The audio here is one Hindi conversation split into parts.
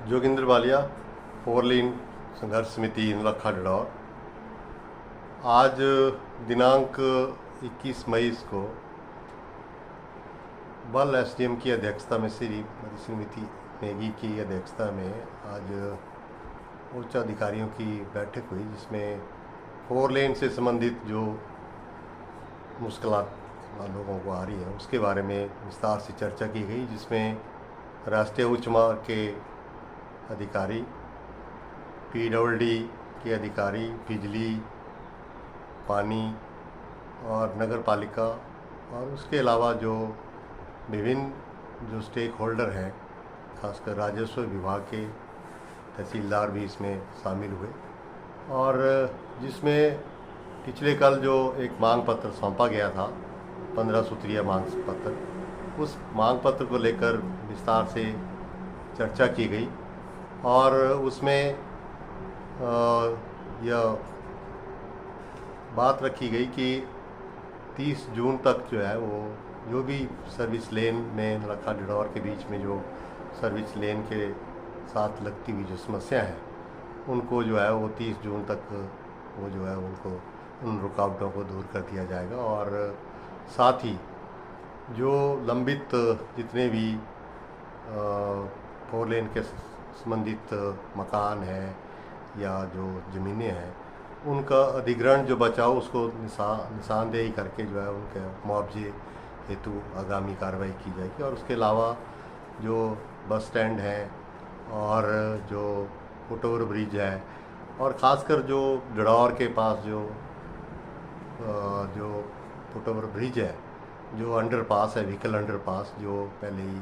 जोगिंद्र बालिया, फोर लेन संघर्ष समिति नौलखा डिडौर। आज दिनांक 21 मई को बल एसडीएम की अध्यक्षता में श्रीमती नेगी की अध्यक्षता में आज उच्च अधिकारियों की बैठक हुई, जिसमें फोर लेन से संबंधित जो मुश्किलात लोगों को आ रही है उसके बारे में विस्तार से चर्चा की गई, जिसमें राष्ट्रीय उच्च मार्ग के अधिकारी, पीडब्ल्यूडी के अधिकारी, बिजली, पानी और नगर पालिका और उसके अलावा जो विभिन्न जो स्टेक होल्डर हैं, खासकर राजस्व विभाग के तहसीलदार भी इसमें शामिल हुए। और जिसमें पिछले कल जो एक मांग पत्र सौंपा गया था, 15 सूत्रीय मांग पत्र, उस मांग पत्र को लेकर विस्तार से चर्चा की गई और उसमें यह बात रखी गई कि 30 जून तक जो है वो जो भी सर्विस लेन में नौलखा डिडौर के बीच में जो सर्विस लेन के साथ लगती हुई जो समस्या है उनको जो है वो 30 जून तक वो जो है उनको उन रुकावटों को दूर कर दिया जाएगा। और साथ ही जो लंबित जितने भी फोर लेन के संबंधित मकान है या जो ज़मीनें हैं उनका अधिग्रहण जो बचाओ उसको निशानदेही करके जो है उनके मुआवजे हेतु आगामी कार्रवाई की जाएगी। और उसके अलावा जो बस स्टैंड है और जो फुटओवर ब्रिज है और ख़ासकर जो डिडौर के पास जो फुटओवर ब्रिज है, जो अंडरपास है, व्हीकल अंडरपास, जो पहले ही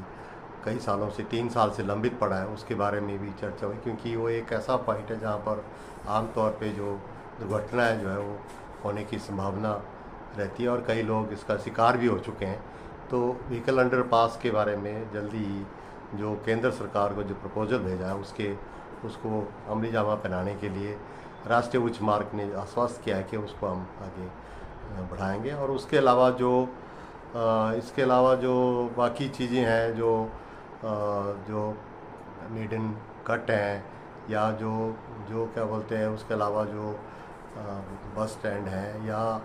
कई सालों से 3 साल से लंबित पड़ा है, उसके बारे में भी चर्चा हुई, क्योंकि वो एक ऐसा पॉइंट है जहाँ पर आमतौर पे जो दुर्घटनाएं जो है वो होने की संभावना रहती है और कई लोग इसका शिकार भी हो चुके हैं। तो व्हीकल अंडरपास के बारे में जल्दी ही जो केंद्र सरकार को जो प्रपोजल भेजा है उसको अमली जामा पहनाने के लिए राष्ट्रीय उच्च मार्ग ने आश्वस्त किया है कि उसको हम आगे बढ़ाएंगे। और उसके अलावा इसके अलावा जो बाकी चीज़ें हैं, जो मेडन कट हैं या जो क्या बोलते हैं, उसके अलावा जो बस स्टैंड है या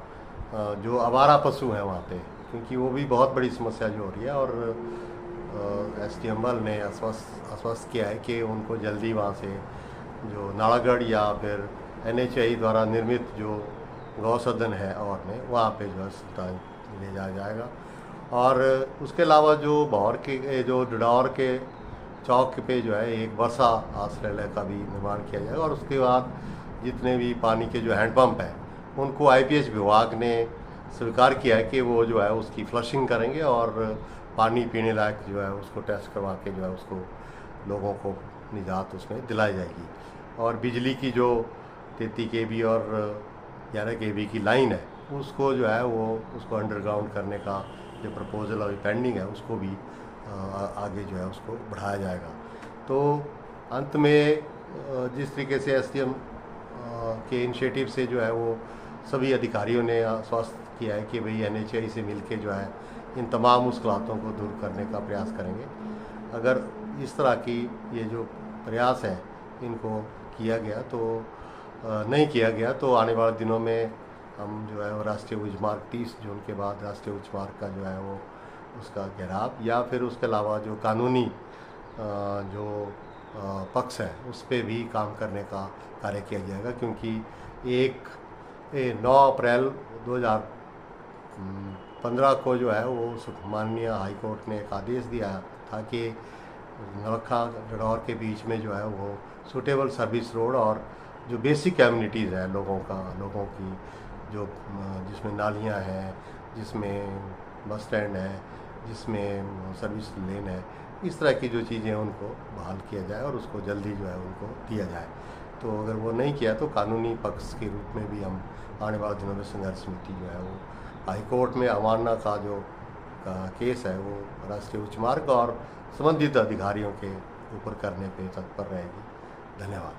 जो आवारा पशु हैं वहाँ पे, क्योंकि वो भी बहुत बड़ी समस्या जो हो रही है। और एसडीएम बल ने आश्वस्त किया है कि उनको जल्दी वहाँ से जो नालागढ़ या फिर एनएचआई द्वारा निर्मित जो गौसदन है और में वहाँ पे जो है ले जाया जाएगा। और उसके अलावा जो भौर के जो डिडौर के चौक पे जो है एक वर्षा आश्रय का भी निर्माण किया जाएगा। और उसके बाद जितने भी पानी के जो हैंडपम्प हैं उनको आईपीएच विभाग ने स्वीकार किया है कि वो जो है उसकी फ्लशिंग करेंगे और पानी पीने लायक जो है उसको टेस्ट करवा के जो है उसको लोगों को निजात उसमें दिलाई जाएगी। और बिजली की जो 33 kV और 11 kV की लाइन है उसको जो है वो उसको अंडरग्राउंड करने का जो प्रपोजल अभी पेंडिंग है उसको भी आगे जो है उसको बढ़ाया जाएगा। तो अंत में जिस तरीके से एसडीएम के इनिशिएटिव से जो है वो सभी अधिकारियों ने आश्वस्त किया है कि भाई एनएचआई से मिलके जो है इन तमाम मुश्किलातों को दूर करने का प्रयास करेंगे। अगर इस तरह की ये जो प्रयास है इनको किया गया तो नहीं किया गया तो आने वाले दिनों में हम जो है वो राष्ट्रीय उच्च मार्ग 30 जून के बाद राष्ट्रीय उच्च मार्ग का जो है वो उसका घेराव या फिर उसके अलावा जो कानूनी जो पक्ष है उस पर भी काम करने का कार्य किया जाएगा। क्योंकि 9 अप्रैल 2015 को जो है वो माननीय हाई कोर्ट ने एक आदेश दिया था कि नौलखा डिडौर के बीच में जो है वो सूटेबल सर्विस रोड और जो बेसिक एमिनिटीज़ है लोगों की जो जिसमें नालियाँ हैं, जिसमें बस स्टैंड है, जिसमें सर्विस लेन है, इस तरह की जो चीज़ें हैं उनको बहाल किया जाए और उसको जल्दी जो है उनको दिया जाए। तो अगर वो नहीं किया तो कानूनी पक्ष के रूप में भी हम आने वाले दिनों में संघर्ष समिति जो है वो हाई कोर्ट में अवमानना का जो केस है वो राष्ट्रीय उच्च मार्ग और संबंधित अधिकारियों के ऊपर करने पे तत्पर रहेगी। धन्यवाद।